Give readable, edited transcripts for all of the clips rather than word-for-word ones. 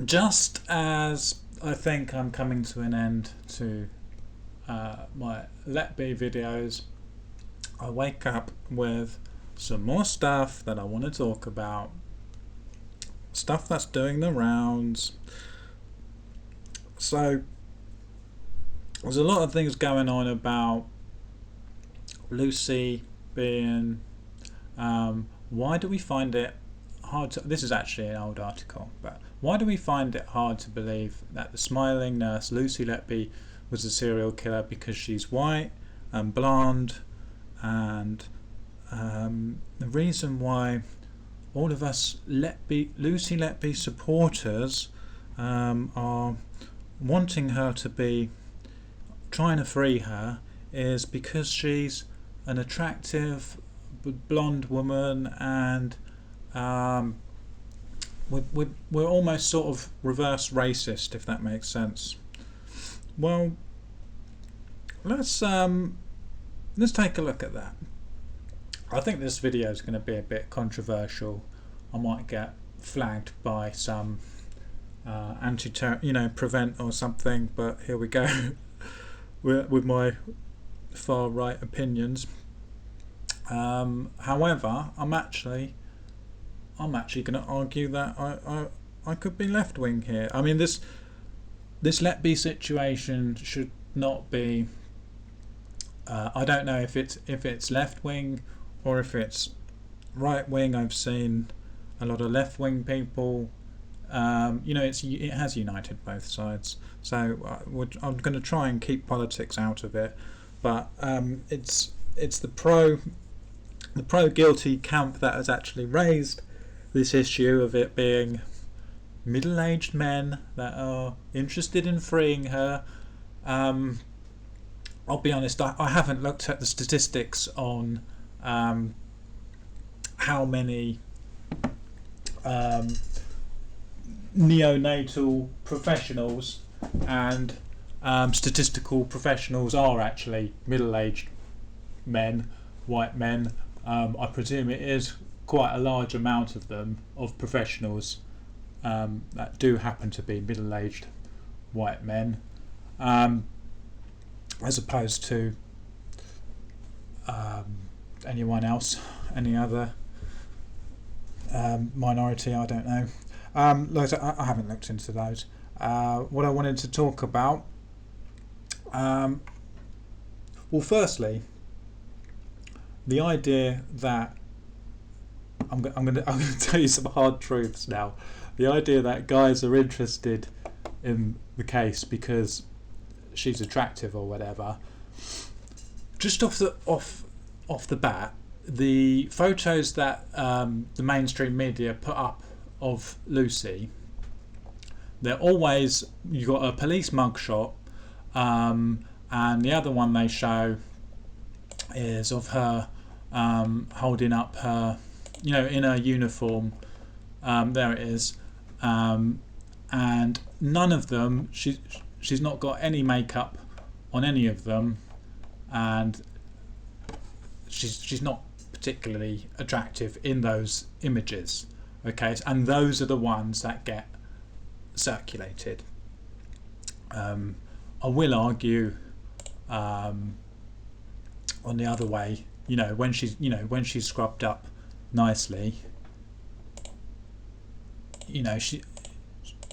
Just as I think I'm coming to an end to my Letby videos, I wake up with some more stuff that I want to talk about. Stuff that's doing the rounds. So, there's a lot of things going on about Lucy being. Why do we find it hard to. This is actually an old article, but why do we find it hard to believe that the smiling nurse Lucy Letby was a serial killer? Because she's white and blonde, and the reason why all of us Lucy Letby supporters are wanting her to be, trying to free her, is because she's an attractive blonde woman, and we're almost sort of reverse racist, if that makes sense. Well, let's take a look at that. I think this video is going to be a bit controversial. I might get flagged by some prevent or something, but here we go with my far right opinions. However, I'm actually going to argue that I could be left wing here. I mean, this Letby situation should not be. I don't know if it's left wing or if it's right wing. I've seen a lot of left wing people. It has united both sides. So I'm going to try and keep politics out of it, but it's the pro guilty camp that has actually raised this issue of it being middle-aged men that are interested in freeing her. I'll be honest, I haven't looked at the statistics on how many neonatal professionals and statistical professionals are actually middle-aged men, white men. I presume it is quite a large amount of them, of professionals that do happen to be middle-aged white men, as opposed to anyone else, any other minority. I don't know. I haven't looked into those. What I wanted to talk about, well, firstly, the idea that I'm going to tell you some hard truths now. The idea that guys are interested in the case because she's attractive or whatever. Just off the bat, the photos that the mainstream media put up of Lucy, they're always, you got a police mugshot, and the other one they show is of her holding up her, in her uniform. There it is, and none of them. She's not got any makeup on any of them, and she's not particularly attractive in those images. Okay, and those are the ones that get circulated. I will argue on the other way. When she's scrubbed up nicely,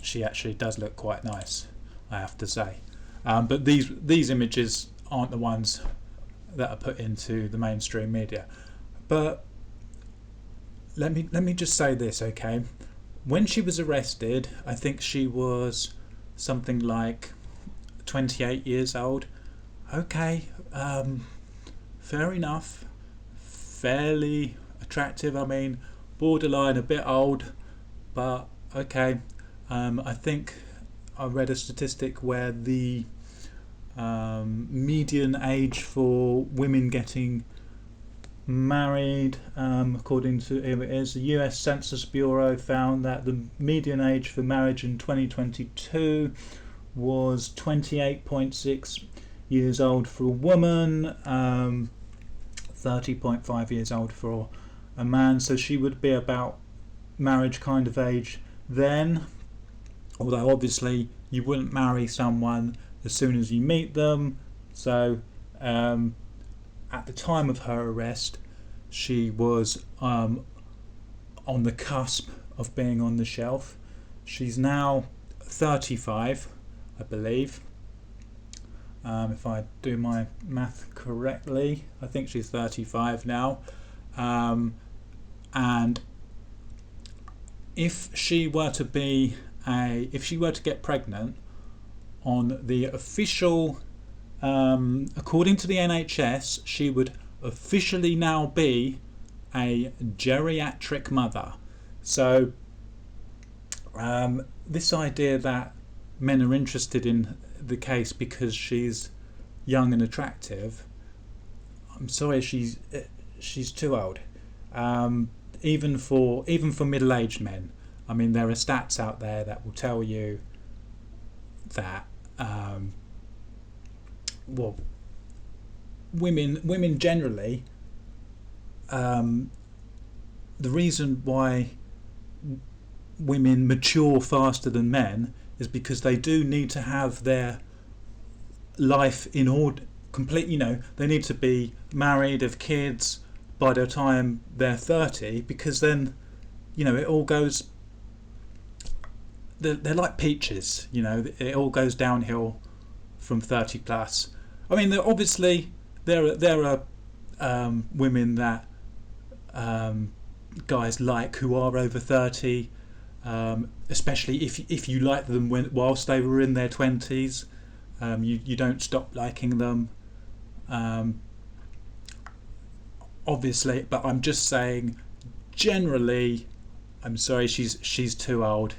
she actually does look quite nice, I have to say. But these images aren't the ones that are put into the mainstream media. But let me just say this, okay? When she was arrested, I think she was something like 28 years old. Okay, fair enough. Fairly attractive. I mean, borderline a bit old, but okay. I think I read a statistic where the median age for women getting married, according to, here it is, the US Census Bureau found that the median age for marriage in 2022 was 28.6 years old for a woman, 30.5 years old for a man. So she would be about marriage kind of age then. although obviously you wouldn't marry someone as soon as you meet them. So at the time of her arrest, she was on the cusp of being on the shelf. She's now 35, I believe. If I do my math correctly, I think she's 35 now. And if she were to get pregnant on the official, according to the NHS, she would officially now be a geriatric mother. So this idea that men are interested in the case because she's young and attractive, I'm sorry, she's too old. Even for middle-aged men. I mean, there are stats out there that will tell you that women generally, the reason why women mature faster than men is because they do need to have their life in order, complete. They need to be married, have kids by the time they're 30, because then it all goes, they're like peaches. It all goes downhill from 30 plus. I mean, obviously there are women that guys like who are over 30, especially if you like them whilst they were in their 20s. You don't stop liking them, obviously, but I'm just saying, generally, I'm sorry, she's too old.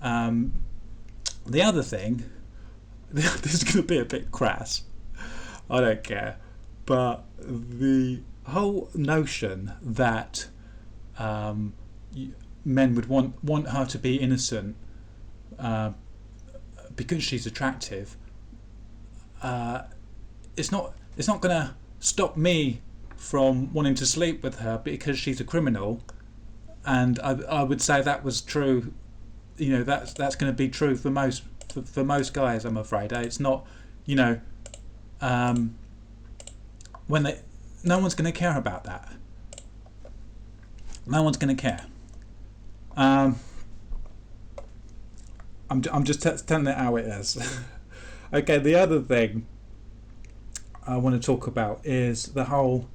The other thing, this is going to be a bit crass, I don't care, but the whole notion that men would want her to be innocent because she's attractive, it's not going to stop me from wanting to sleep with her because she's a criminal. And I would say that was true. That's going to be true for most guys, I'm afraid. It's not, when no one's going to care about that. No one's going to care. I'm just telling it how it is. Okay, the other thing I want to talk about is the whole,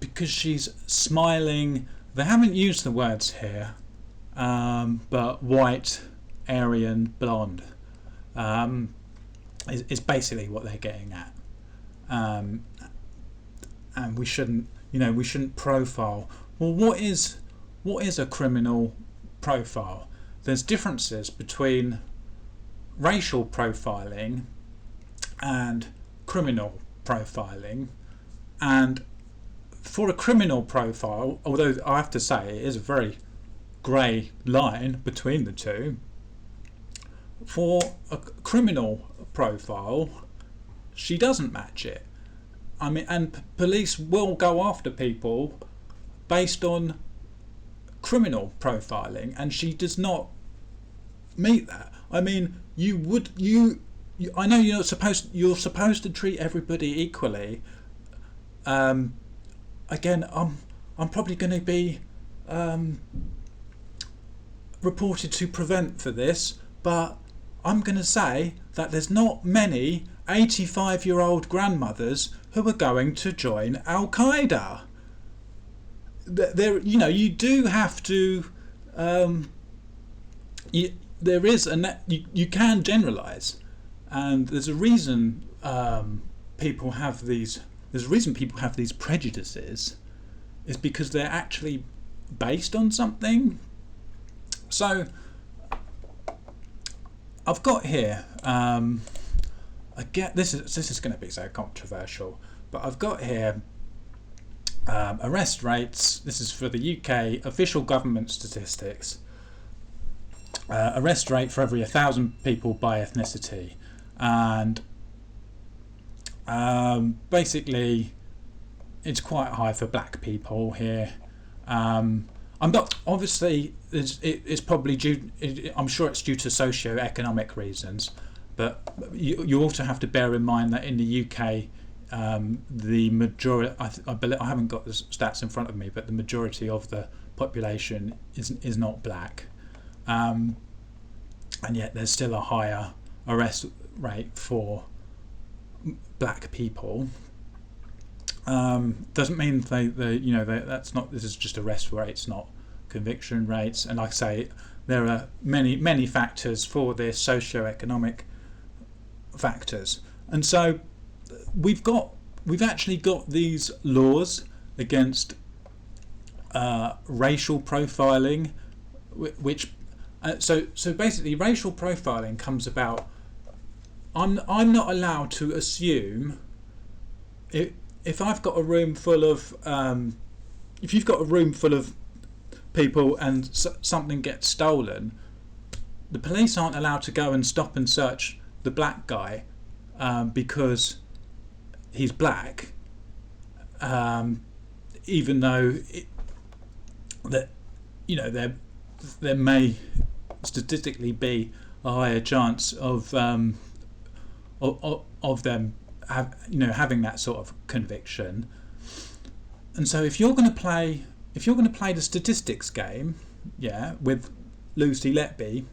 because she's smiling. They haven't used the words here, but white, Aryan, blonde is basically what they're getting at, and we shouldn't profile. Well, what is a criminal profile? There's differences between racial profiling and criminal profiling, and for a criminal profile, although I have to say it is a very grey line between the two, for a criminal profile, she doesn't match it. I mean, and police will go after people based on criminal profiling, and she does not meet that. I mean, I know you're supposed to treat everybody equally. Again, I'm probably going to be reported to Prevent for this, but I'm going to say that there's not many 85-year-old grandmothers who are going to join Al Qaeda. There, you do have to. There is you can generalise, and there's a reason people have these. There's a reason people have these prejudices, is because they're actually based on something. So I've got here. I get this is going to be so controversial, but I've got here arrest rates. This is for the UK official government statistics. Arrest rate for every 1,000 people by ethnicity, and basically it's quite high for black people here. I'm not obviously it's probably due. I'm sure it's due to socio-economic reasons, but you also have to bear in mind that in the UK, the majority. I haven't got the stats in front of me, but the majority of the population is not black, and yet there's still a higher arrest rate for black people. Doesn't mean that's not. This is just arrest rates, not conviction rates. And like I say, there are many factors for this, socio-economic factors, and so we've actually got these laws against racial profiling, which so basically racial profiling comes about. I'm not allowed to assume if I've got a room full of if you've got a room full of people and something gets stolen, the police aren't allowed to go and stop and search the black guy because he's black, even though there may statistically be a higher chance of them having that sort of conviction. And so if you're going to play the statistics game, with Lucy Letby,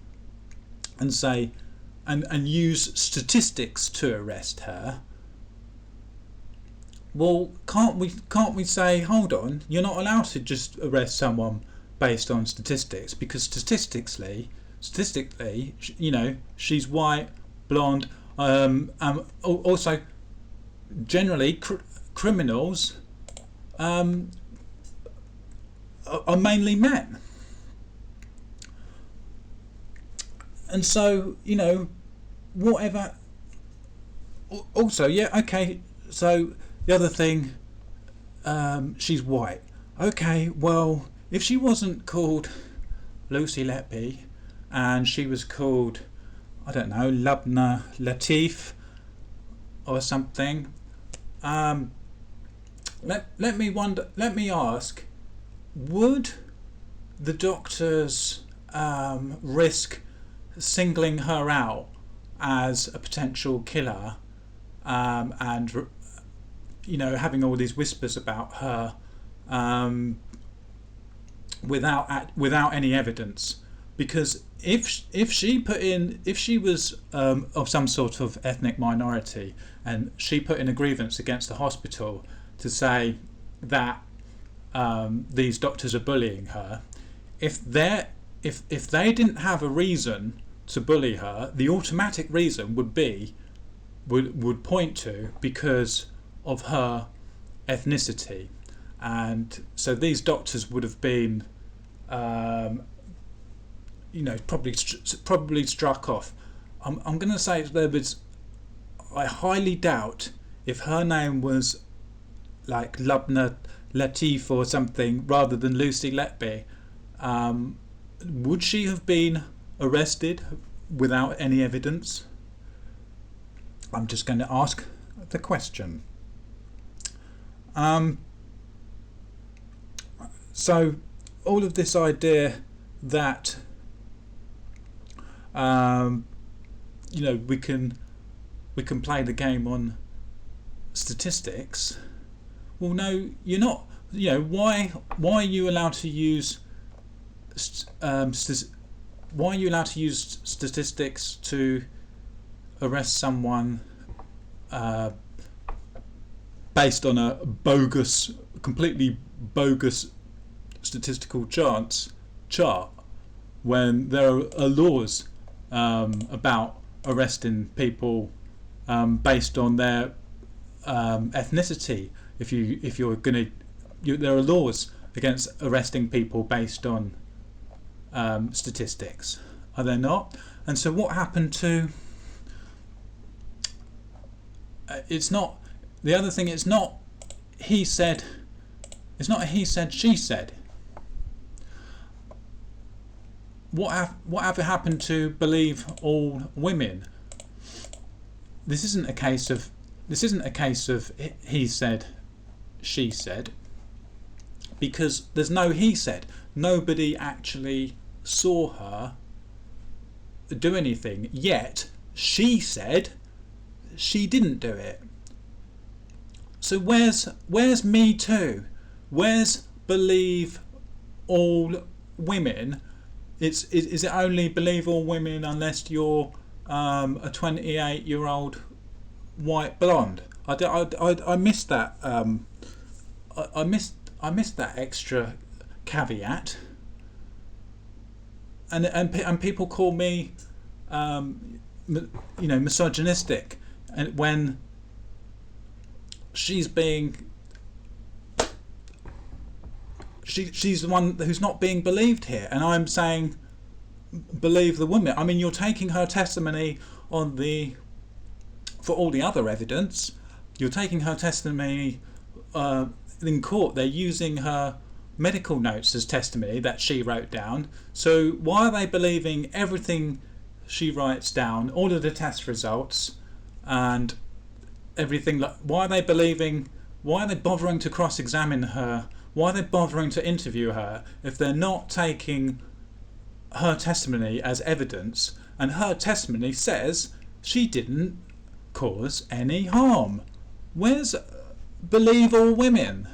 and say and use statistics to arrest her, well, can't we say, hold on, you're not allowed to just arrest someone based on statistics, because statistically, she's white, blonde, also generally criminals are mainly men, and so whatever. Also, so the other thing, she's white. Okay, well, if she wasn't called Lucy Letby and she was called, I don't know, Lubna Latif or something, let me ask, would the doctors risk singling her out as a potential killer, and having all these whispers about her without any evidence? Because if she was of some sort of ethnic minority, and she put in a grievance against the hospital to say that these doctors are bullying her, if they didn't have a reason to bully her, the automatic reason would point to because of her ethnicity, and so these doctors would have been probably struck off. I'm going to say I highly doubt if her name was like Lubna Latif or something rather than Lucy Letby, would she have been arrested without any evidence? I'm just going to ask the question. So all of this idea that we can play the game on statistics. Well, no, you're not. Why are you allowed to use statistics to arrest someone based on a completely bogus statistical chart, when there are laws about arresting people based on their ethnicity? There are laws against arresting people based on statistics, are there not? And so what happened to? It's not. The other thing, it's not he said. It's not a he said, she said. Whatever happened to believe all women? This isn't a case of he said, she said. because there's no he said. Nobody actually saw her do anything, yet she said she didn't do it. So where's Me Too? Where's believe all women? Is it only believe all women unless you're a 28-year-old white blonde? I missed that. I missed that extra caveat. And people call me, misogynistic, and when she's the one who's not being believed here, and I'm saying believe the woman. I mean, you're taking her testimony for all the other evidence. You're taking her testimony in court. They're using her medical notes as testimony that she wrote down. So why are they believing everything she writes down, all of the test results and everything? Why are they bothering to cross-examine her? Why are they bothering to interview her if they're not taking her testimony as evidence? And her testimony says she didn't cause any harm. Where's believe all women?